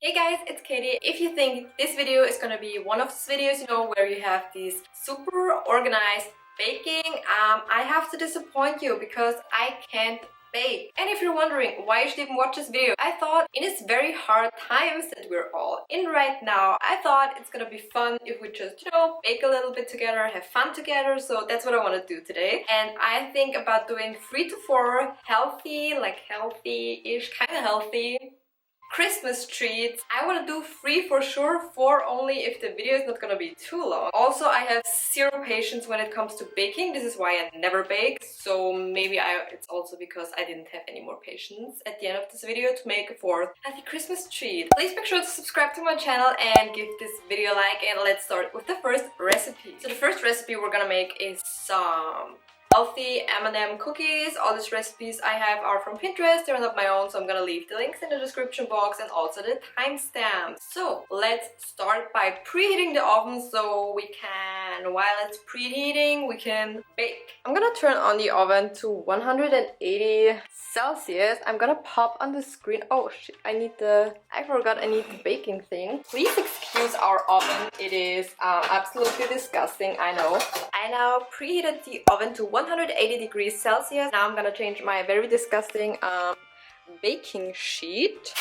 Hey guys, it's Katie. If you think this video is gonna be one of those videos, where you have these super organized baking, I have to disappoint you because I can't bake. And if you're wondering why you should even watch this video, I thought in these very hard times that we're all in right now, I thought it's gonna be fun if we just, bake a little bit together, have fun together. So that's what I want to do today. And I think about doing 3 to 4 healthy, like healthy-ish, kind of healthy Christmas treats. I want to do 3 for sure, 4 only if the video is not gonna be too long. Also, I have zero patience when it comes to baking. This is why I never bake, so maybe it's also because I didn't have any more patience at the end of this video to make a 4th healthy Christmas treat. Please make sure to subscribe to my channel and give this video a like, and let's start with the first recipe. So the first recipe we're gonna make is some healthy M&M cookies. All these recipes I have are from Pinterest. They're not my own, so I'm gonna leave the links in the description box and also the timestamps. So let's start by preheating the oven so we can, while it's preheating, we can bake. I'm gonna turn on the oven to 180 Celsius. I'm gonna pop on the screen. Oh shit, I forgot I need the baking thing. Please excuse our oven. It is absolutely disgusting, I know. I now preheated the oven to 180 degrees Celsius. Now I'm gonna change my very disgusting baking sheet.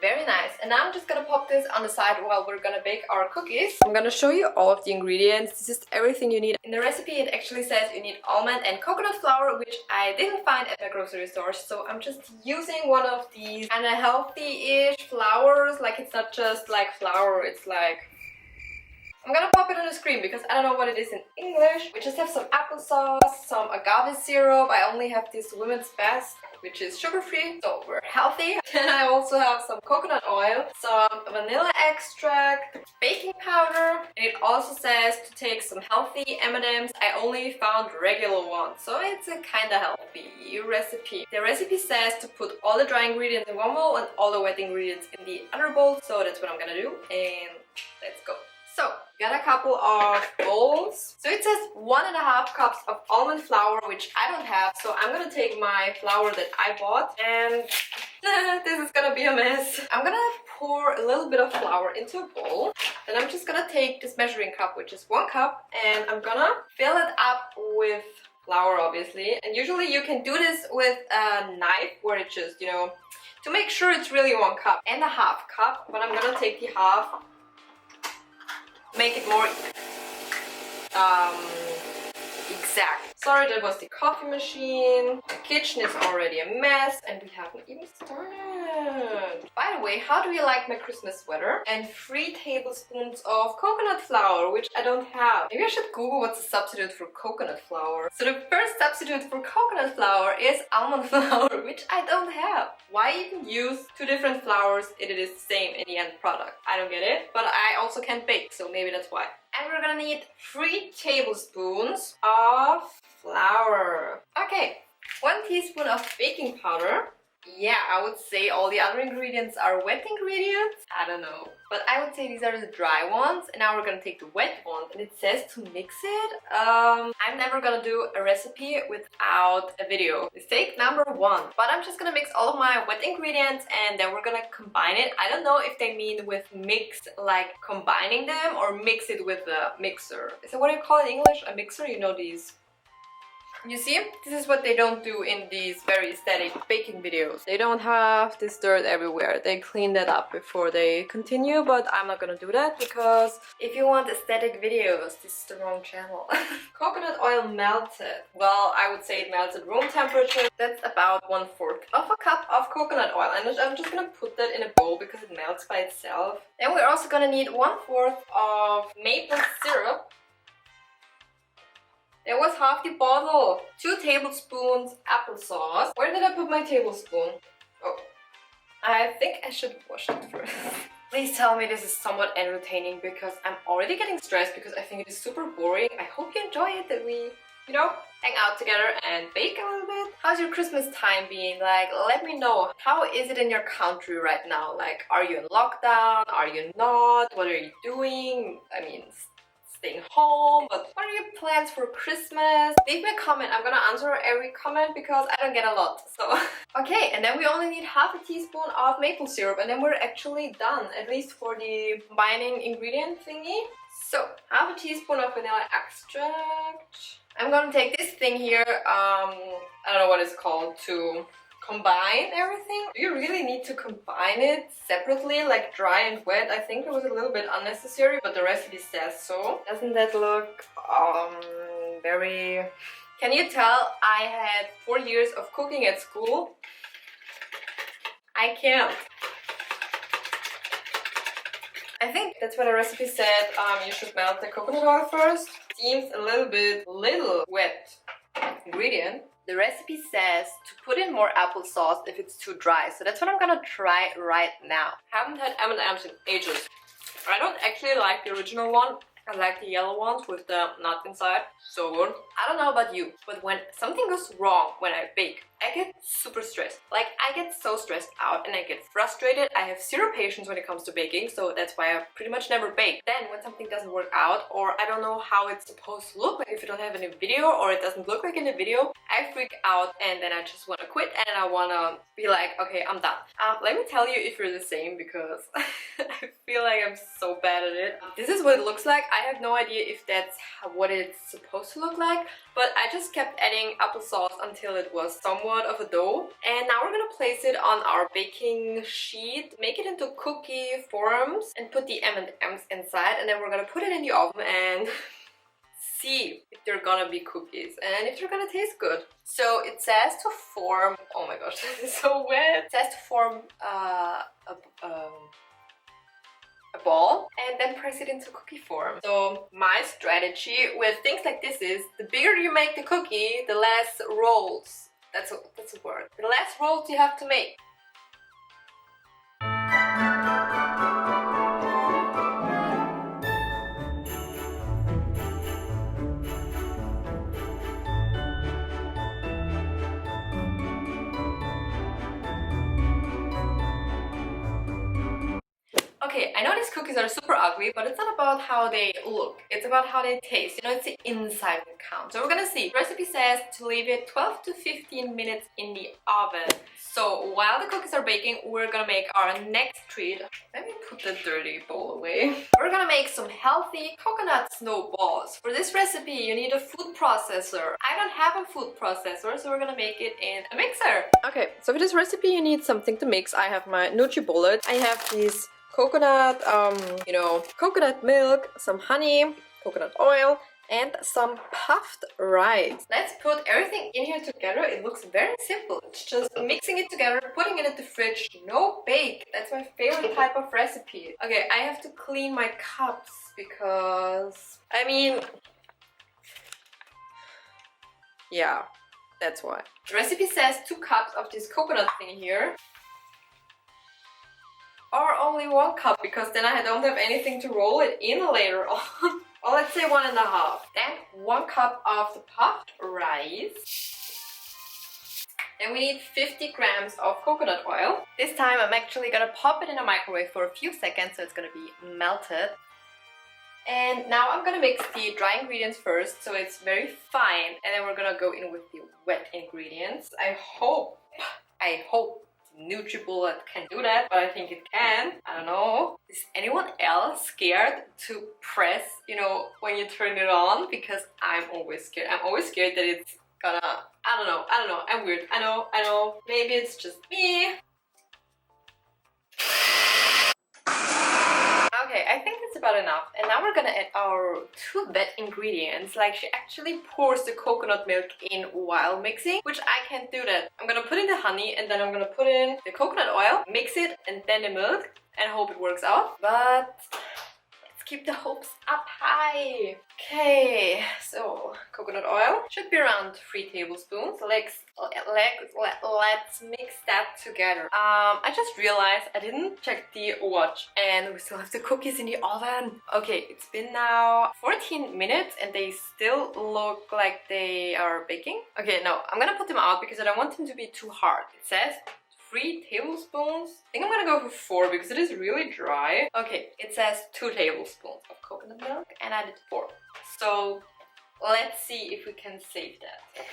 Very nice. And now I'm just gonna pop this on the side while we're gonna bake our cookies. I'm gonna show you all of the ingredients. This is everything you need. In the recipe it actually says you need almond and coconut flour, which I didn't find at my grocery store. So I'm just using one of these kind of healthy-ish flours. Like, it's not just like flour, it's like... I'm gonna pop it on the screen because I don't know what it is in English. We just have some applesauce, some agave syrup. I only have this Women's Best, which is sugar-free, so we're healthy. And I also have some coconut oil, some vanilla extract, baking powder, and it also says to take some healthy M&Ms. I only found regular ones, so it's a kind of healthy recipe. The recipe says to put all the dry ingredients in one bowl and all the wet ingredients in the other bowl, so that's what I'm gonna do, and let's go. So, got a couple of bowls. So it says 1.5 cups of almond flour, which I don't have. So I'm gonna take my flour that I bought, and this is gonna be a mess. I'm gonna pour a little bit of flour into a bowl. Then I'm just gonna take this measuring cup, which is 1 cup, and I'm gonna fill it up with flour, obviously. And usually you can do this with a knife, where it just, to make sure it's really 1 cup and a half cup. But I'm gonna take the half, make it more exact. Sorry, that was the coffee machine. The kitchen is already a mess and we haven't even started. By the way, how do you like my Christmas sweater? And 3 tablespoons of coconut flour, which I don't have. Maybe I should Google what's the substitute for coconut flour. So the first substitute for coconut flour is almond flour, which I don't have. Why even use 2 different flours if it is the same in the end product? I don't get it, but I also can't bake, so maybe that's why. And we're gonna need 3 tablespoons of flour. Okay, 1 teaspoon of baking powder. Yeah, I would say all the other ingredients are wet ingredients. I don't know. But I would say these are the dry ones. And now we're gonna take the wet ones. And it says to mix it. I'm never gonna do a recipe without a video. Mistake number 1. But I'm just gonna mix all of my wet ingredients and then we're gonna combine it. I don't know if they mean with mix, like combining them, or mix it with a mixer. Is that what you call it in English? A mixer? These. You see, this is what they don't do in these very aesthetic baking videos. They don't have this dirt everywhere. They clean that up before they continue, but I'm not gonna do that because if you want aesthetic videos, this is the wrong channel. Coconut oil melted. Well, I would say it melts at room temperature. That's about 1/4 of a cup of coconut oil. And I'm just gonna put that in a bowl because it melts by itself. Then we're also gonna need 1/4 of maple syrup. There was half the bottle. 2 tablespoons applesauce. Where did I put my tablespoon? Oh, I think I should wash it first. Please tell me this is somewhat entertaining because I'm already getting stressed because I think it is super boring. I hope you enjoy it, that we, hang out together and bake a little bit. How's your Christmas time being? Like, let me know. How is it in your country right now? Like, are you in lockdown? Are you not? What are you doing? I mean, staying home, but what are your plans for Christmas? Leave me a comment. I'm gonna answer every comment because I don't get a lot. So okay, and then we only need half a teaspoon of maple syrup and then we're actually done, at least for the combining ingredient thingy. So half a teaspoon of vanilla extract. I'm gonna take this thing here, I don't know what it's called, to combine everything. Do you really need to combine it separately, like dry and wet? I think it was a little bit unnecessary, but the recipe says so. Doesn't that look very... Can you tell I had 4 years of cooking at school? I can't. I think that's what the recipe said. You should melt the coconut oil first. Seems a little wet ingredient. The recipe says to put in more applesauce if it's too dry, so that's what I'm gonna try right now. Haven't had M&M's in ages. I don't actually like the original one. I like the yellow ones with the nut inside. So good. I don't know about you, but when something goes wrong when I bake, I get super stressed. Like, I get so stressed out and I get frustrated. I have zero patience when it comes to baking, so that's why I pretty much never bake. Then when something doesn't work out, or I don't know how it's supposed to look like if you don't have any video, or it doesn't look like in the video, I freak out and then I just want to quit and I want to be like, okay, I'm done. Let me tell you if you're the same, because I feel like I'm so bad at it. This is what it looks like. I have no idea if that's what it's supposed to look like, but I just kept adding applesauce until it was somewhat of a dough. And now we're gonna place it on our baking sheet, make it into cookie forms and put the M&Ms inside, and then we're gonna put it in the oven and see if they're gonna be cookies and if they're gonna taste good. So it says to form, oh my gosh, this is so wet. It says to form a ball and then press it into cookie form. So my strategy with things like this is, the bigger you make the cookie, the less rolls. That's a word. The less rolls you have to make. Okay, I know these cookies are super ugly, but it's not about how they look. It's about how they taste. You know, it's the inside that counts. So we're gonna see. The recipe says to leave it 12 to 15 minutes in the oven. So while the cookies are baking, we're gonna make our next treat. Let me put the dirty bowl away. We're gonna make some healthy coconut snowballs. For this recipe, you need a food processor. I don't have a food processor, so we're gonna make it in a mixer. Okay, so for this recipe, you need something to mix. I have my NutriBullet. I have these coconut, you know, coconut milk, some honey, coconut oil, and some puffed rice. Let's put everything in here together. It looks very simple. It's just mixing it together, putting it in the fridge, no bake. That's my favorite type of recipe. Okay, I have to clean my cups because, I mean, yeah, that's why. The recipe says 2 cups of this coconut thing here. Or only 1 cup, because then I don't have anything to roll it in later on. Or let's say 1.5. Then 1 cup of the puffed rice. Then we need 50 grams of coconut oil. This time I'm actually gonna pop it in a microwave for a few seconds so it's gonna be melted. And now I'm gonna mix the dry ingredients first so it's very fine, and then we're gonna go in with the wet ingredients. I hope NutriBullet can do that, but I think it can. I don't know. Is anyone else scared to press, you know, when you turn it on? Because I'm always scared. I'm always scared that it's gonna, I don't know, I'm weird. I know, maybe it's just me. Okay, I think that's about enough. And now we're gonna add our 2 wet ingredients. Like, she actually pours the coconut milk in while mixing, which I can't do that. I'm gonna put in the honey and then I'm gonna put in the coconut oil, mix it, and then the milk, and hope it works out. But let's keep the hopes up high. Okay, so coconut oil should be around 3 tablespoons. Let's mix that together. I just realized I didn't check the watch and we still have the cookies in the oven. Okay, it's been now 14 minutes and they still look like they are baking. Okay, no, I'm gonna put them out because I don't want them to be too hard. It says 3 tablespoons. I think I'm gonna go for 4 because it is really dry. Okay, it says 2 tablespoons of coconut milk and I did 4. So let's see if we can save that.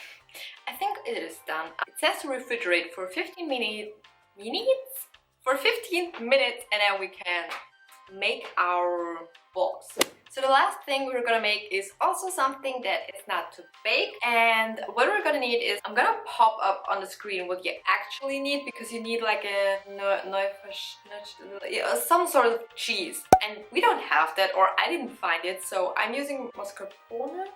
I think it is done. It says to refrigerate for 15 minutes? For 15 minutes, and then we can make our balls. So the last thing we're gonna make is also something that is not to bake, and what we're gonna need is, I'm gonna pop up on the screen what you actually need, because you need like a some sort of cheese, and we don't have that, or I didn't find it, so I'm using mascarpone.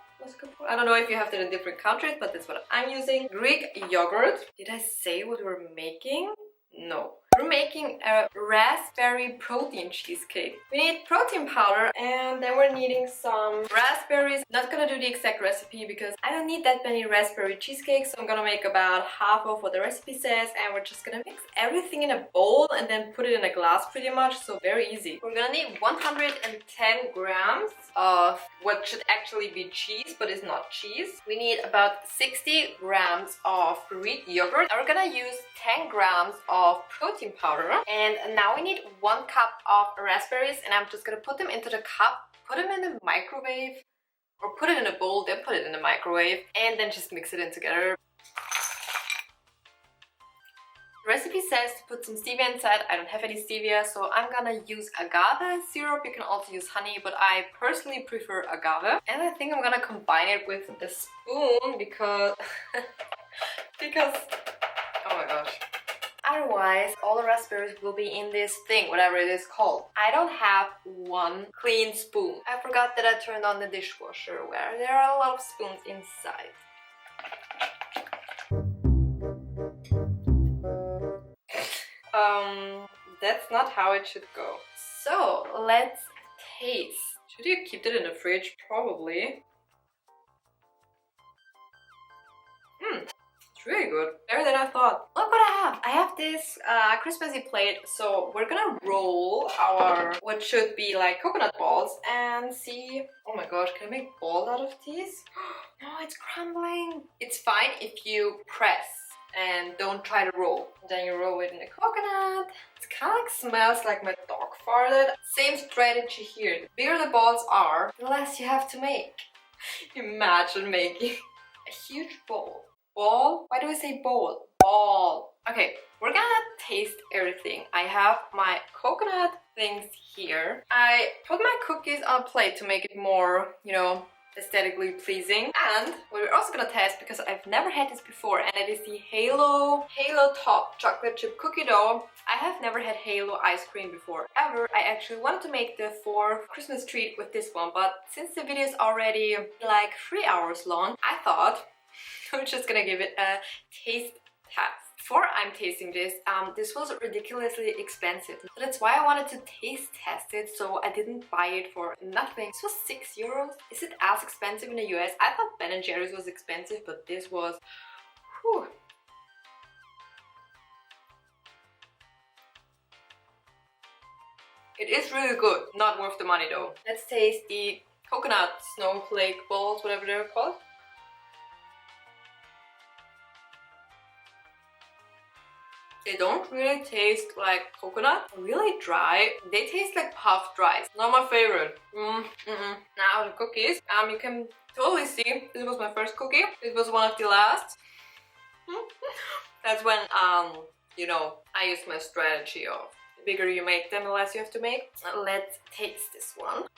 I don't know if you have that in different countries, but that's what I'm using. Greek yogurt. Did I say what we're making? No. We're making a raspberry protein cheesecake. We need protein powder, and then we're needing some raspberries. Not gonna do the exact recipe because I don't need that many raspberry cheesecakes, so I'm gonna make about half of what the recipe says, and we're just gonna mix everything in a bowl and then put it in a glass pretty much, so very easy. We're gonna need 110 grams of what should actually be cheese, but is not cheese. We need about 60 grams of Greek yogurt. And we're gonna use 10 grams of protein powder, and now we need 1 cup of raspberries, and I'm just gonna put them into the cup, put them in the microwave, or put it in a bowl, then put it in the microwave, and then just mix it in together. The recipe says to put some stevia inside. I don't have any stevia, so I'm gonna use agave syrup. You can also use honey, but I personally prefer agave. And I think I'm gonna combine it with a spoon because oh my gosh. Otherwise, all the raspberries will be in this thing, whatever it is called. I don't have 1 clean spoon. I forgot that I turned on the dishwasher where there are a lot of spoons inside. That's not how it should go. So, let's taste. Should you keep it in the fridge? Probably. Really good. Better than I thought. Look what I have. I have this Christmassy plate. So we're gonna roll our what should be like coconut balls and see. Oh my gosh, can I make balls out of these? No, it's crumbling. It's fine if you press and don't try to roll. Then you roll it in the coconut. It kind of like smells like my dog farted. Same strategy here. The bigger the balls are, the less you have to make. Imagine making a huge bowl. Ball? Why do I say bowl? Ball. Okay, we're gonna taste everything. I have my coconut things here. I put my cookies on a plate to make it more, you know, aesthetically pleasing. And what we're also gonna test, because I've never had this before, and it is the Halo Top chocolate chip cookie dough. I have never had Halo ice cream before, ever. I actually wanted to make the 4th Christmas treat with this one, but since the video is already like 3 hours long, I thought I'm just gonna give it a taste test. Before I'm tasting this, this was ridiculously expensive. So that's why I wanted to taste test it, so I didn't buy it for nothing. This was 6 euros. Is it as expensive in the US? I thought Ben & Jerry's was expensive, but this was... Whew. It is really good. Not worth the money though. Let's taste the coconut snowflake balls, whatever they're called. They don't really taste like coconut, really dry. They taste like puffed rice. Not my favorite. Now the cookies. You can totally see this was my first cookie. It was one of the last. That's when you know, I used my strategy of the bigger you make them, the less you have to make. Let's taste this one.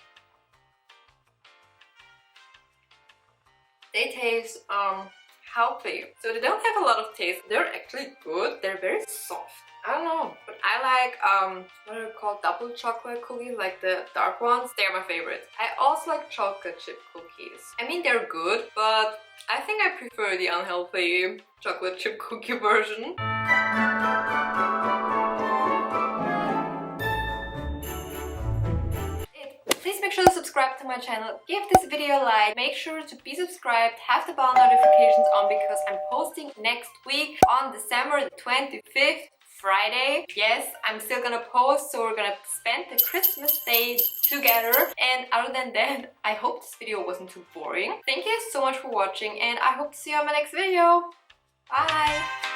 They taste healthy. So they don't have a lot of taste. They're actually good. They're very soft. I don't know, but I like what are they called? Double chocolate cookies, like the dark ones. They're my favorite. I also like chocolate chip cookies. I mean, they're good, but I think I prefer the unhealthy chocolate chip cookie version. Please make sure to subscribe to my channel, give this video a like, make sure to be subscribed, have the bell notifications on because I'm posting next week on December the 25th, Friday. Yes, I'm still gonna post, so we're gonna spend the Christmas day together. And other than that, I hope this video wasn't too boring. Thank you so much for watching, and I hope to see you on my next video. Bye!